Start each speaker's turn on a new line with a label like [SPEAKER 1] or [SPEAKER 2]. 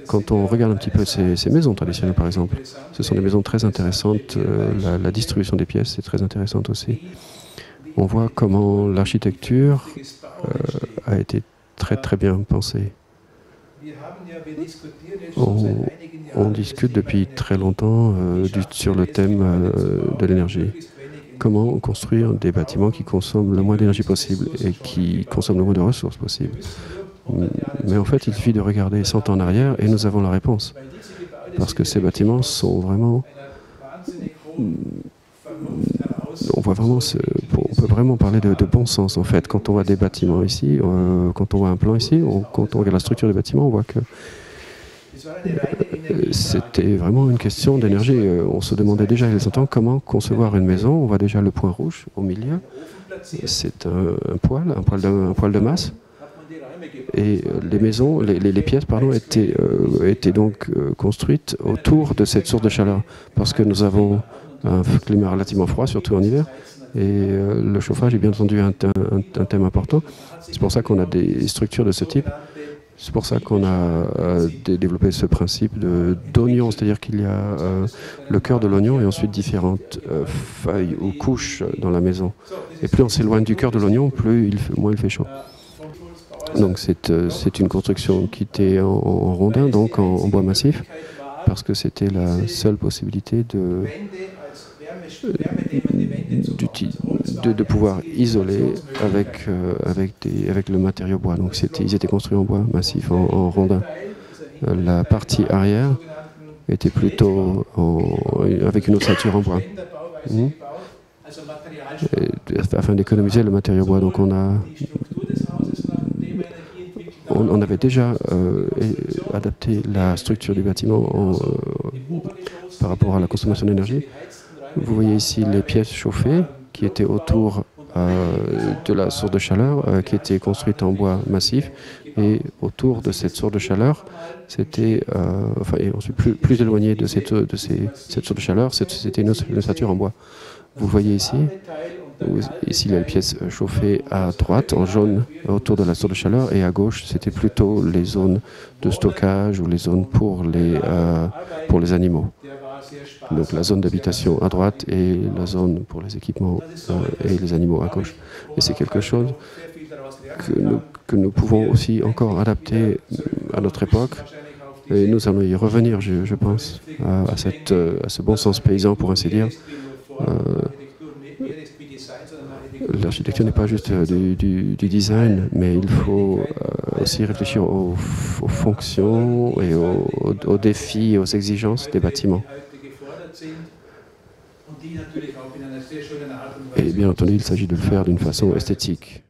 [SPEAKER 1] Quand on regarde un petit peu ces maisons traditionnelles, par exemple, ce sont des maisons très intéressantes. La distribution des pièces est très intéressante aussi. On voit comment l'architecture a été très bien pensée. On discute depuis très longtemps sur le thème de l'énergie. Comment construire des bâtiments qui consomment le moins d'énergie possible et qui consomment le moins de ressources possible. Mais en fait, il suffit de regarder 100 ans en arrière et nous avons la réponse. Parce que ces bâtiments sont vraiment... On peut vraiment parler de bon sens, en fait. Quand on voit des bâtiments ici, quand on voit un plan ici, quand on regarde la structure des bâtiments, on voit que c'était vraiment une question d'énergie. On se demandait déjà il y a longtemps comment concevoir une maison. On voit déjà le point rouge au milieu. C'est un poêle de masse. Et les maisons, les pièces, pardon, étaient donc construites autour de cette source de chaleur. Parce que nous avons un climat relativement froid, surtout en hiver. Et le chauffage est bien entendu un thème important. C'est pour ça qu'on a des structures de ce type. C'est pour ça qu'on a développé ce principe d'oignon, c'est-à-dire qu'il y a le cœur de l'oignon et ensuite différentes feuilles ou couches dans la maison. Et plus on s'éloigne du cœur de l'oignon, moins il fait chaud. Donc c'est une construction qui était en rondin, donc en bois massif, parce que c'était la seule possibilité de pouvoir isoler avec le matériau bois. Donc ils étaient construits en bois massif, en rondin. La partie arrière était plutôt avec une ossature en bois. Afin d'économiser le matériau bois. Donc on avait déjà adapté la structure du bâtiment par rapport à la consommation d'énergie. Vous voyez ici les pièces chauffées qui étaient autour de la source de chaleur qui était construite en bois massif. Et autour de cette source de chaleur, c'était, ensuite plus éloigné de cette source de chaleur, c'était une ossature en bois. Vous voyez ici les pièces chauffées à droite, en jaune, autour de la source de chaleur, et à gauche, c'était plutôt les zones de stockage ou les zones pour les animaux. Donc la zone d'habitation à droite et la zone pour les équipements et les animaux à gauche. Et c'est quelque chose que nous pouvons aussi encore adapter à notre époque. Et nous allons y revenir, je pense, à ce bon sens paysan, pour ainsi dire. L'architecture n'est pas juste du design, mais il faut aussi réfléchir aux fonctions et aux défis et aux exigences des bâtiments. Et bien entendu, il s'agit de le faire d'une façon esthétique.